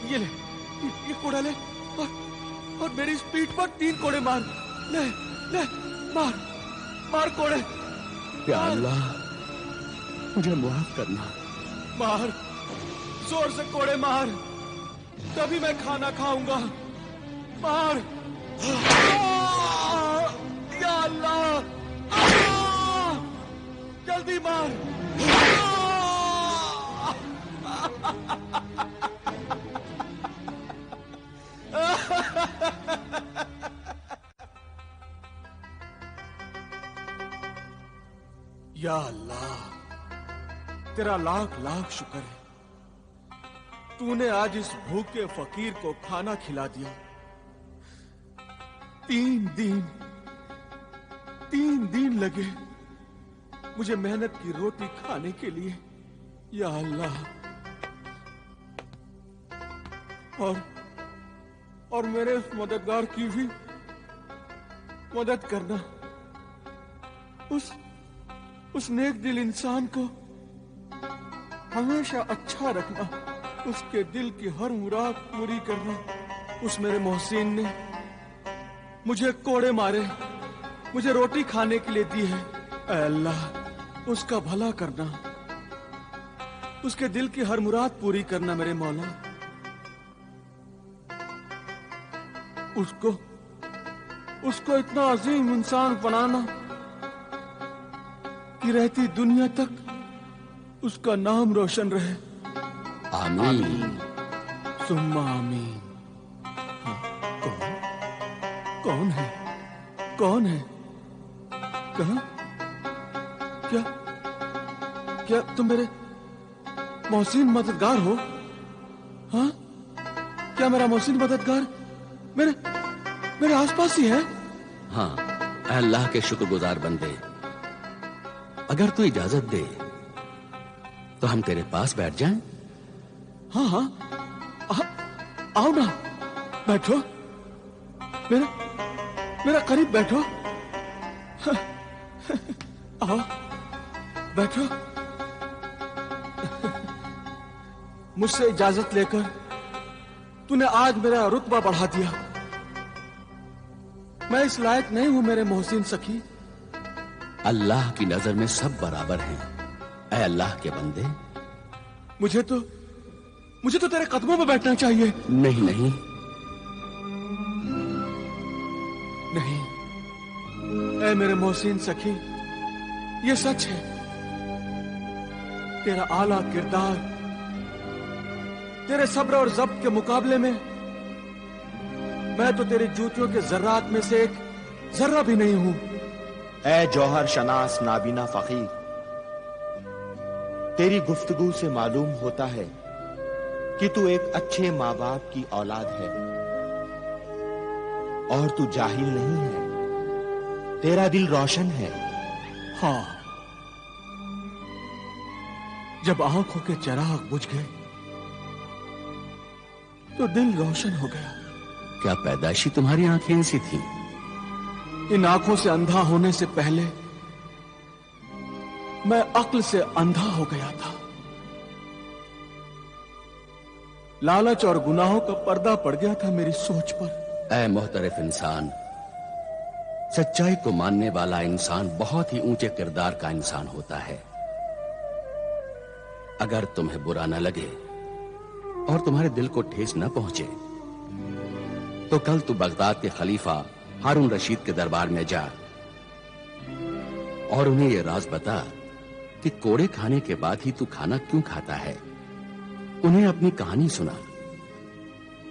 ये ले, ये कोड़ा ले और मेरी इस पीठ पर 3 कोड़े मार। ले ले, मार मार कोड़े। या अल्लाह, मुझे माफ करना। मार, जोर से कोड़े मार, तभी मैं खाना खाऊंगा। मार। या अल्लाह, जल्दी मार। या अल्लाह, तेरा लाख लाख शुक्र है, तूने आज इस भूखे फकीर को खाना खिला दिया। 3 दिन लगे मुझे मेहनत की रोटी खाने के लिए। या अल्लाह, और मेरे उस मददगार की भी मदद करना। उस नेक दिल इंसान को हमेशा अच्छा रखना, उसके दिल की हर मुराद पूरी करना। उस मेरे मोहसिन ने मुझे कोड़े मारे, मुझे रोटी खाने के लिए दी है। ऐ अल्लाह, उसका भला करना, उसके दिल की हर मुराद पूरी करना मेरे मौला। उसको इतना अजीम इंसान बनाना कि रहती दुनिया तक उसका नाम रोशन रहे। आमीन सुम्मा आमीन। हाँ, कौन है? कहाँ? क्या तुम मेरे मोहसिन मददगार हो? हाँ, क्या मेरा मोहसिन मददगार मेरे आसपास ही है? हाँ, अल्लाह के शुक्रगुजार बंदे, अगर तू इजाजत दे तो हम तेरे पास बैठ जाएं? हाँ, आओ ना, बैठो, मेरा करीब बैठो। आओ, बैठो। मुझसे इजाजत लेकर तूने आज मेरा रुतबा बढ़ा दिया। मैं इस लायक नहीं हूं मेरे मोहसिन सखी। अल्लाह की नजर में सब बराबर हैं। ऐ अल्लाह के बंदे, मुझे तो तेरे कदमों में बैठना चाहिए। नहीं, ऐ मेरे मोहसिन सखी, ये सच है, तेरा आला किरदार तेरे सब्र और ज़ब्त के मुकाबले में मैं तो तेरी जूतियों के जर्रात में से एक जर्रा भी नहीं हूं। ऐ जौहर शनास नाबीना फकीर, तेरी गुफ्तगू से मालूम होता है कि तू एक अच्छे माँ बाप की औलाद है और तू जाहिल नहीं है, तेरा दिल रोशन है। हाँ, जब आंखों के चिराग बुझ गए तो दिल रोशन हो गया। क्या पैदाइशी तुम्हारी आंखें ऐसी थी? इन आंखों से अंधा होने से पहले मैं अक्ल से अंधा हो गया था। लालच और गुनाहों का पर्दा पड़ गया था मेरी सोच पर। ऐ मोहतरफ इंसान, सच्चाई को मानने वाला इंसान बहुत ही ऊंचे किरदार का इंसान होता है। अगर तुम्हें बुरा न लगे और तुम्हारे दिल को ठेस न पहुंचे तो कल तू बगदाद के खलीफा हारून रशीद के दरबार में जा और उन्हें यह राज बता कि कोड़े खाने के बाद ही तू खाना क्यों खाता है। उन्हें अपनी कहानी सुना।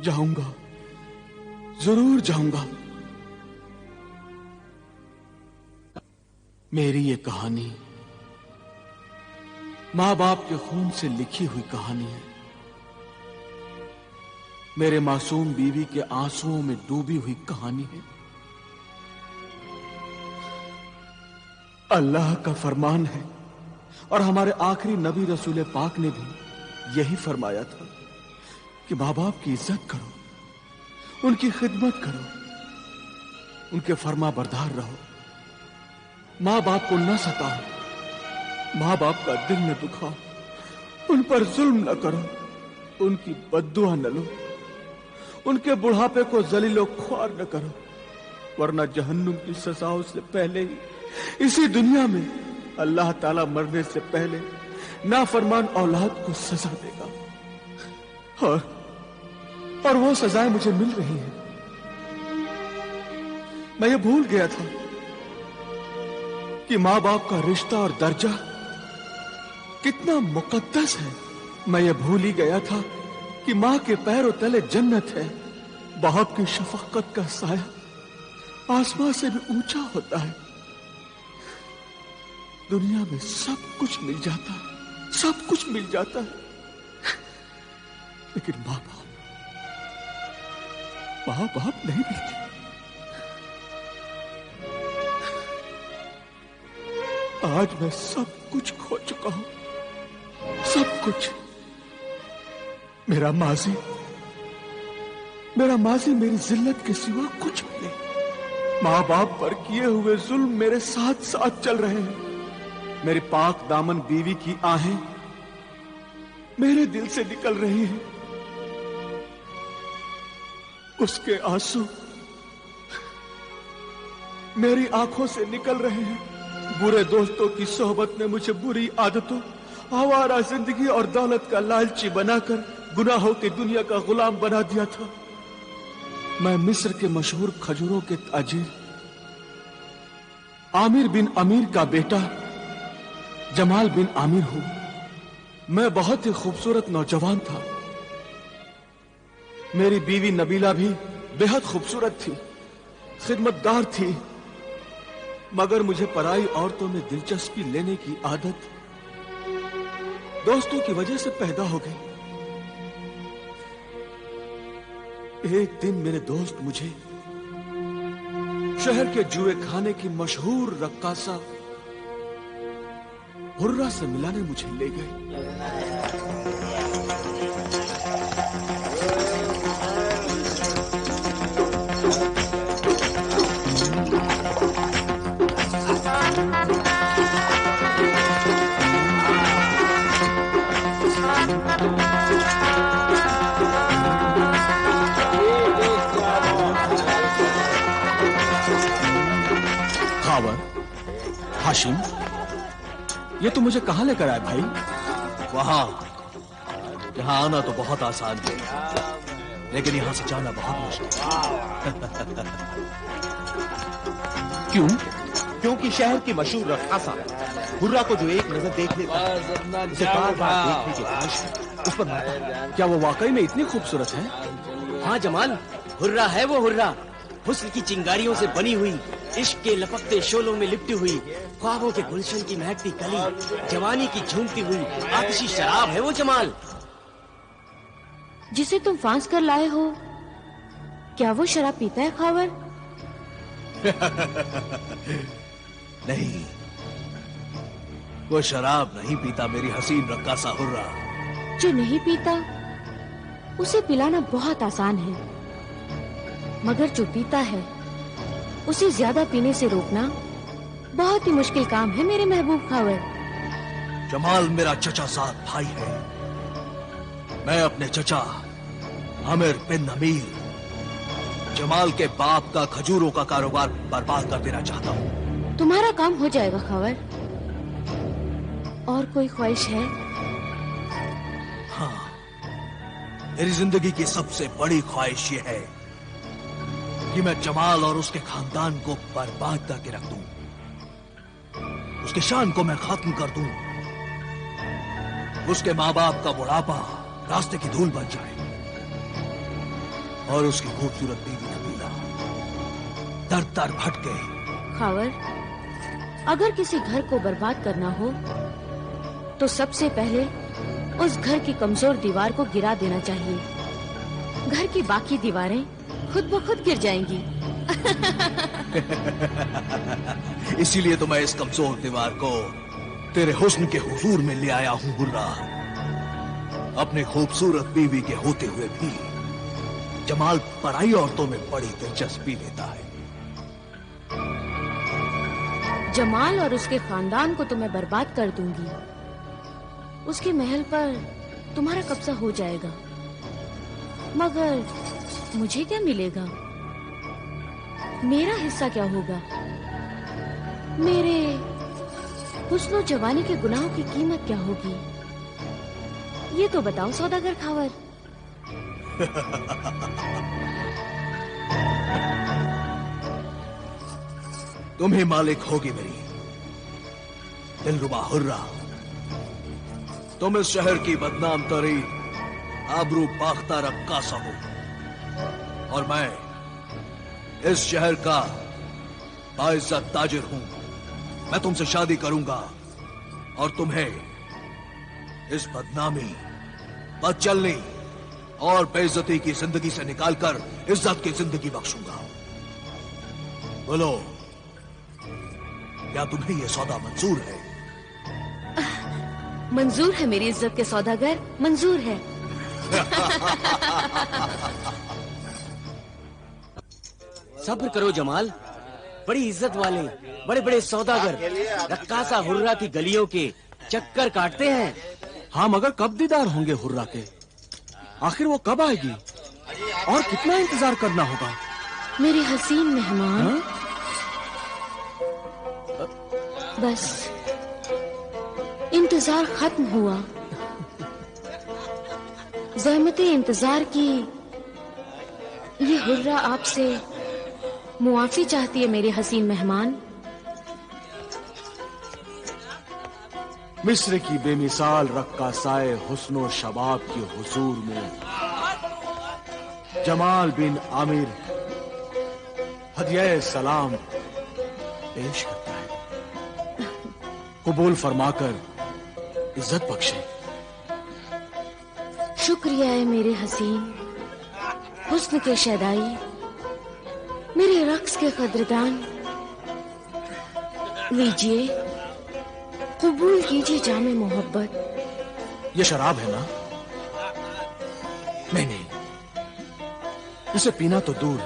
जाऊंगा, जरूर जाऊंगा। मेरी ये कहानी मां बाप के खून से लिखी हुई कहानी है। मेरे मासूम बीवी के आंसुओं में डूबी हुई कहानी है। अल्लाह का फरमान है और हमारे आखिरी नबी रसूल पाक ने भी यही फरमाया था कि मां बाप की इज्जत करो, उनकी खिदमत करो, उनके फरमा बरदार रहो, मां बाप को न सताओ, मां बाप का दिल न दुखाओ, उन पर जुल्म न करो, उनकी बद्दुआ न लो। उनके बुढ़ापे को जलीलो ख्वार न करो, वरना जहन्नुम की सजाओं से पहले ही इसी दुनिया में अल्लाह ताला मरने से पहले नाफरमान औलाद को सजा देगा। और वो सजाएं मुझे मिल रही हैं। मैं ये भूल गया था कि मां बाप का रिश्ता और दर्जा कितना मुकद्दस है। मैं ये भूल ही गया था कि मां के पैरों तले जन्नत है। बाप की शफकत का साया आसमान से भी ऊंचा होता है। दुनिया में सब कुछ मिल जाता है, सब कुछ मिल जाता है, लेकिन मां बाप नहीं मिलती। आज मैं सब कुछ खो चुका हूं, सब कुछ। मेरा माजी मेरी जिल्लत के सिवा कुछ भी नहीं। मां बाप पर किए हुए जुल्म मेरे साथ साथ चल रहे हैं। मेरी पाक दामन बीवी की आहें मेरे दिल से निकल रही हैं। उसके आंसू मेरी आंखों से निकल रहे हैं। बुरे दोस्तों की सोहबत ने मुझे बुरी आदतों, आवारा जिंदगी और दौलत का लालची बनाकर गुनाहों की दुनिया का गुलाम बना दिया था। मैं मिस्र के मशहूर खजूरों के ताजिर आमिर बिन अमीर का बेटा जमाल बिन आमिर हूं। मैं बहुत ही खूबसूरत नौजवान था। मेरी बीवी नबीला भी बेहद खूबसूरत थी, खिदमतगार थी, मगर मुझे पराई औरतों में दिलचस्पी लेने की आदत दोस्तों की वजह से पैदा हो गई। एक दिन मेरे दोस्त मुझे शहर के जुए खाने की मशहूर रक्कासा हुर्रा से मिलाने मुझे ले गए। खावर, हाशिम, ये तो मुझे कहां लेकर आए भाई? वहां। यहां आना तो बहुत आसान है, लेकिन यहां से जाना बहुत मुश्किल। क्यों? क्योंकि शहर की मशहूर रक्कासा हुर्रा को जो एक नजर देख लेता है, उसे बार बार देखने की ख्वाहिश उस पर मरता है। क्या वो वाकई में इतनी खूबसूरत है? हाँ जमाल, हुर्रा है वो हुर्रा। हुस्न की चिंगारियों से बनी हुई, इश्क के लपकते शोलों में लिपटी हुई, ख्वाबों के गुलशन की महकती कली, जवानी की झूमती हुई आतिशी शराब है वो जमाल। जिसे तुम फांस कर लाए हो, क्या वो शराब पीता है खावर? नहीं, वो शराब नहीं पीता मेरी हसीन रक्कासा हुर्रा। जो नहीं पीता उसे पिलाना बहुत आसान है, मगर जो पीता है उसे ज्यादा पीने से रोकना बहुत ही मुश्किल काम है मेरे महबूब खावर। जमाल मेरा चचा साथ भाई है। मैं अपने चचा आमिर बिन अमीर जमाल के बाप का खजूरों का कारोबार बर्बाद कर देना चाहता हूँ। तुम्हारा काम हो जाएगा खावर। और कोई ख्वाहिश है? हाँ, मेरी जिंदगी की सबसे बड़ी ख्वाहिश ये है कि मैं जमाल और उसके खानदान को बर्बाद करके रख दूं, उसके शान को मैं खत्म कर दूं, उसके माँ बाप का बुढ़ापा रास्ते की धूल बन जाए और उसकी खूबसूरत बीवी नबीला दर दर भटके। खावर, अगर किसी घर को बर्बाद करना हो तो सबसे पहले उस घर की कमजोर दीवार को गिरा देना चाहिए। घर की बाकी दीवारें खुद ब खुद गिर जाएंगी। इसीलिए तो मैं इस कमजोर दीवार को तेरे हुस्न के हुजूर में ले आया हूं हुर्रा। अपने खूबसूरत बीवी के होते हुए भी जमाल पराई औरतों में बड़ी दिलचस्पी लेता है। जमाल और उसके खानदान को तो मैं बर्बाद कर दूंगी। उसके महल पर तुम्हारा कब्जा हो जाएगा, मगर मुझे क्या मिलेगा? मेरा हिस्सा क्या होगा? मेरे हुस्न और जवानी के गुनाहों की कीमत क्या होगी? ये तो बताओ सौदागर खावर। तुम ही मालिक होगी मेरी दिलरुबा हुर्रा। तुम इस शहर की बदनाम तरीन आबरू बाख्ता रक्कासा हो और मैं इस शहर का बाइज्जत ताजिर हूं। मैं तुमसे शादी करूंगा और तुम्हें इस बदनामी, बदचलनी और बेइज्जती की जिंदगी से निकालकर इज्जत की जिंदगी बख्शूंगा। बोलो, क्या तुम्हें यह सौदा मंजूर है? मंजूर है मेरी इज्जत के सौदागर, मंजूर है। सब्र करो जमाल। बड़ी इज्जत वाले बड़े बड़े सौदागर रक्कासा हुर्रा की गलियों के चक्कर काटते हैं। हाँ, मगर कब दीदार होंगे हुर्रा के? आखिर वो कब आएगी और कितना इंतजार करना होगा? मेरे हसीन मेहमान, बस इंतजार खत्म हुआ। ज़हमते इंतजार की ये हुर्रा आपसे मुआफी चाहती है मेरे हसीन मेहमान। मिस्र की बेमिसाल रक्कासाए हुस्नो शबाब के हुजूर में जमाल बिन आमिर हदिया सलाम पेश करता है। कबूल फरमाकर इज्जत बख्शे। शुक्रिया है मेरे हसीन हुस्न के शैदाई, मेरे रक्स के कदरदान। लीजिए, कबूल कीजिए जामे मोहब्बत। ये शराब है ना? नहीं, इसे पीना तो दूर,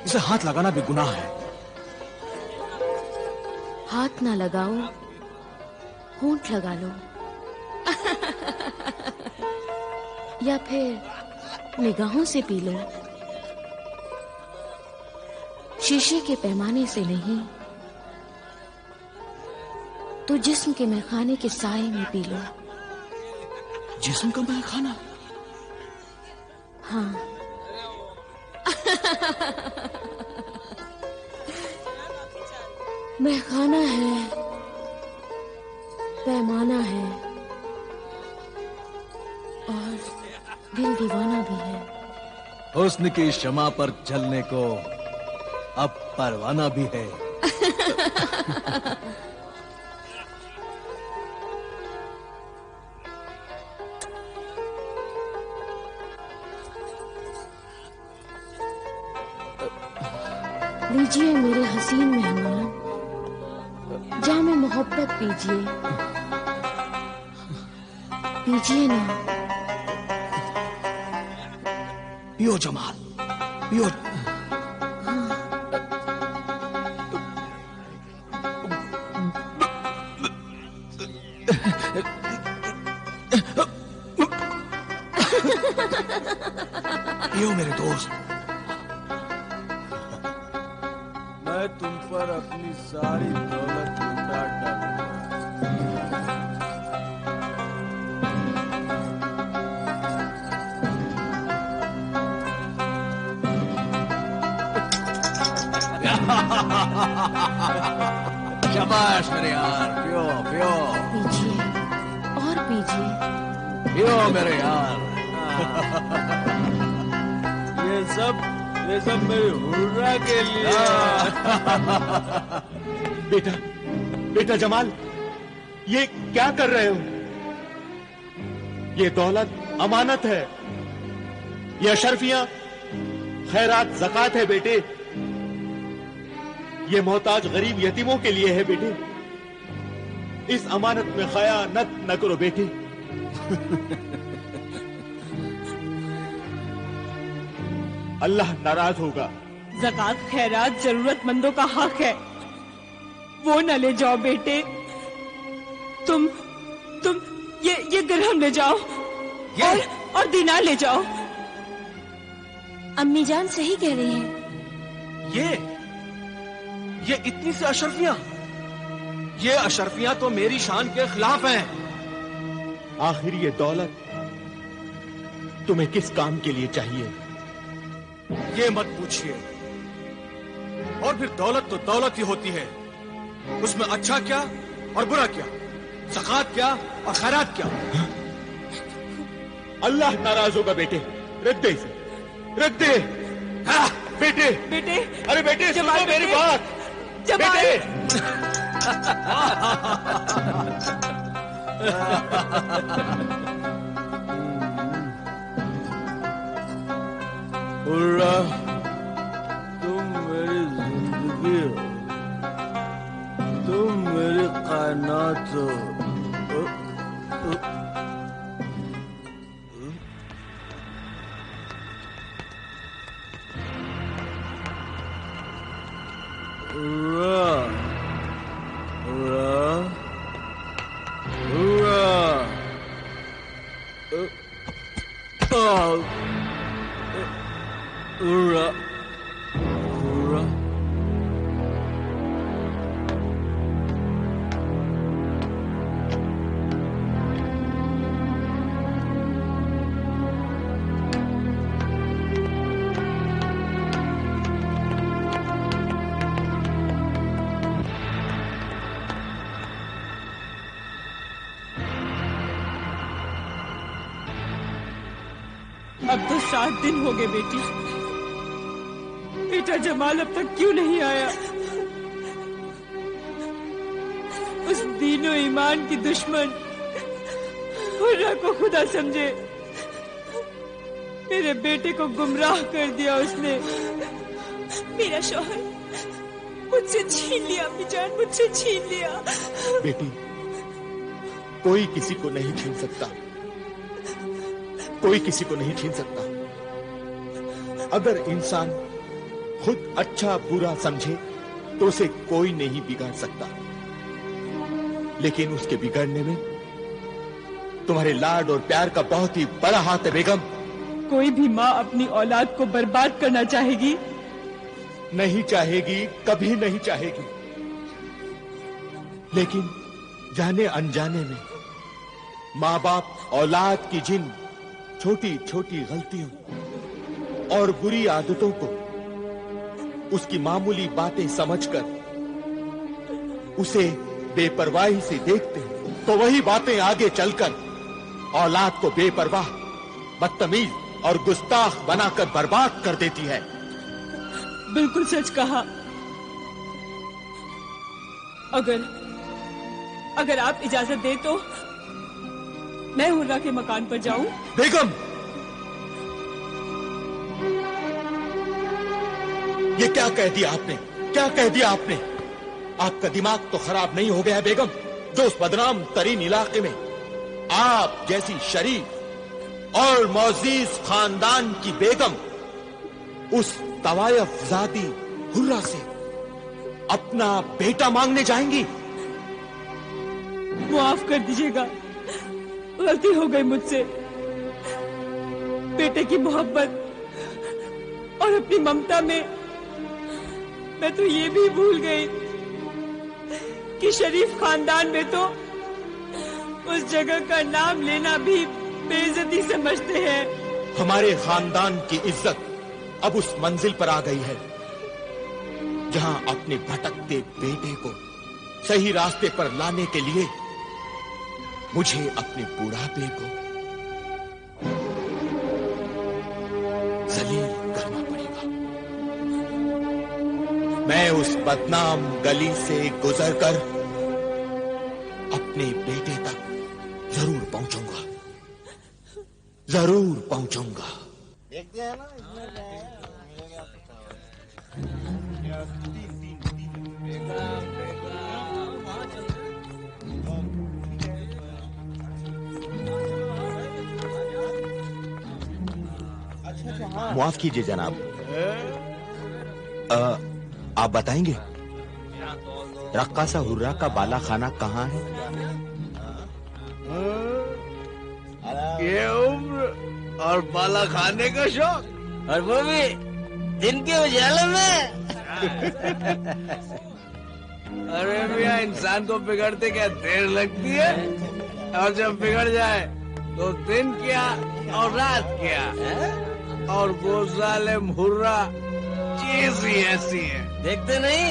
इसे हाथ लगाना भी गुनाह है। हाथ ना लगाओ, होंठ लगा लो। या फिर निगाहों से पी लो। शीशे के पैमाने से नहीं, तो जिस्म के मैखाने के साए में पी लो। जिस्म का मैखाना? हाँ। मैखाना है, पैमाना है और दिल दीवाना भी है। हुस्न की शमा पर जलने को अब परवाना भी है। लीजिए मेरे हसीन मेहमान, जामे मोहब्बत पीजिए, पीजिए ना। पियो जमाल, पियो। पियो मेरे दोस्त। मैं तुम पर अपनी सारी दौलत लुटा डालूंगा। शाबाश मेरे यार, पियो पियो। पीजिए और पीजिए। पियो मेरे यार। ये सब मेरे हुर्रा के लिए। बेटा जमाल, ये क्या कर रहे हो? ये दौलत अमानत है, ये अशरफियां खैरात ज़कात है बेटे। ये मोहताज गरीब यतीमों के लिए है बेटे। इस अमानत में खयानत न करो बेटे। अल्लाह नाराज होगा। ज़कात खैरात जरूरतमंदों का हक है, वो न ले जाओ बेटे। तुम ये दिरहम ले जाओ और दिनार ले जाओ। अम्मी जान सही कह रही हैं। ये इतनी सी अशरफियां, ये अशरफियां तो मेरी शान के खिलाफ हैं। आखिर ये दौलत तुम्हें किस काम के लिए चाहिए? ये मत पूछिए। और फिर दौलत तो दौलत ही होती है, उसमें अच्छा क्या और बुरा क्या, ज़कात क्या और खैरात क्या। अल्लाह नाराज होगा बेटे, रख दे इसे, रख दे। हाँ, बेटे बेटे, अरे बेटे सुनो मेरी बात। जमाल, बेटे हुर्रा, तुम मेरी जिंदगी हो, तुम मेरी कायनात हो। Hurrah, hurrah, hurrah, hurrah, hurrah. अब तो 7 दिन हो गए बेटी। बेटा जमाल अब तक क्यों नहीं आया? उस दीनो ईमान की दुश्मन हुर्रा को खुदा समझे मेरे बेटे को गुमराह कर दिया उसने। मेरा शौहर मुझसे छीन लिया अम्मी जान, मुझसे छीन लिया। बेटी, कोई किसी को नहीं छीन सकता, कोई किसी को नहीं छीन सकता। अगर इंसान खुद अच्छा बुरा समझे तो उसे कोई नहीं बिगाड़ सकता, लेकिन उसके बिगड़ने में तुम्हारे लाड और प्यार का बहुत ही बड़ा हाथ है बेगम। कोई भी माँ अपनी औलाद को बर्बाद करना चाहेगी? नहीं चाहेगी, कभी नहीं चाहेगी, लेकिन जाने अनजाने में माँ बाप औलाद की जिन छोटी छोटी गलतियों और बुरी आदतों को उसकी मामूली बातें समझकर उसे बेपरवाही से देखते हैं, तो वही बातें आगे चलकर औलाद को बेपरवाह, बदतमीज और गुस्ताख बनाकर बर्बाद कर देती है। बिल्कुल सच कहा। अगर आप इजाजत दे तो मैं हुर्रा के मकान पर जाऊं? बेगम, ये क्या कह दिया आपने, क्या कह दिया आपने? आपका दिमाग तो खराब नहीं हो गया बेगम, जो उस बदनाम तरीन इलाके में आप जैसी शरीफ और मोअज़्ज़िज़ खानदान की बेगम उस तवायफ ज़ादी हुर्रा से अपना बेटा मांगने जाएंगी? माफ कर दीजिएगा, गलती हो गई मुझसे। बेटे की मोहब्बत और अपनी ममता में मैं तो ये भी भूल गई कि शरीफ खानदान में तो उस जगह का नाम लेना भी बेइज्जती समझते हैं। हमारे खानदान की इज्जत अब उस मंजिल पर आ गई है जहां अपने भटकते बेटे को सही रास्ते पर लाने के लिए मुझे अपने बुढ़ापे को जलील करना पड़ेगा। मैं उस बदनाम गली से गुजरकर अपने बेटे तक जरूर पहुंचूंगा, जरूर पहुंचूंगा। माफ कीजिए जनाब, आप बताएंगे रक्कासा हुर्रा का बाला खाना कहाँ है? ये उम्र और बाला खाने का शौक, और वो भी दिन के उजाले में। अरे भैया, इंसान को बिगड़ते क्या देर लगती है, और जब बिगड़ जाए तो दिन क्या और रात क्या। और वो जालिम हुर्रा चीज ही ऐसी है। देखते नहीं,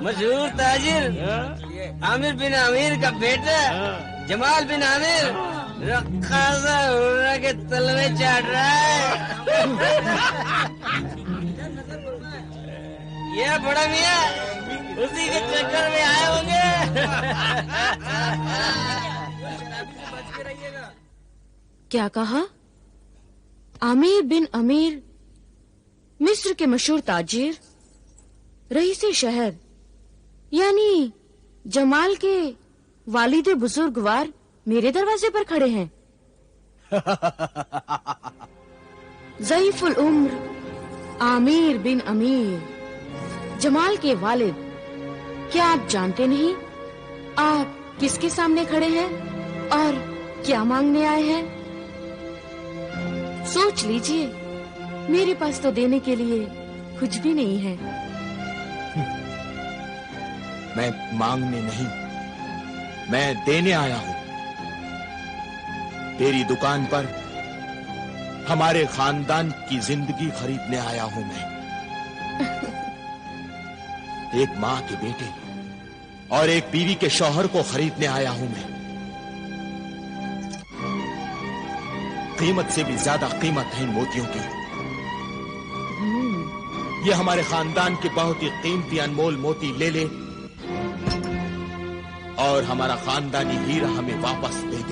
मशहूर ताजिर आमिर बिन आमिर का बेटा जमाल बिन आमिर रक्कासा हुर्रा के तलवे चाट रहा है। ये बड़ा मियाँ उसी के चक्कर में आए होंगे। क्या कहा? आमिर बिन अमीर, मिस्र के मशहूर ताजिर, रईसे शहर, यानी जमाल के वालिदे बुजुर्गवार मेरे दरवाजे पर खड़े हैं। ज़ईफुल उम्र आमिर बिन अमीर, जमाल के वालिद। क्या आप जानते नहीं आप किसके सामने खड़े हैं और क्या मांगने आए हैं? सोच लीजिए, मेरे पास तो देने के लिए कुछ भी नहीं है। मैं मांगने नहीं, मैं देने आया हूं। तेरी दुकान पर हमारे खानदान की जिंदगी खरीदने आया हूं मैं। एक माँ के बेटे और एक बीवी के शौहर को खरीदने आया हूं मैं। कीमत से भी ज्यादा कीमत है इन मोतियों की। ये हमारे खानदान के बहुत ही कीमती अनमोल मोती ले ले और हमारा खानदानी हीरा हमें वापस दे।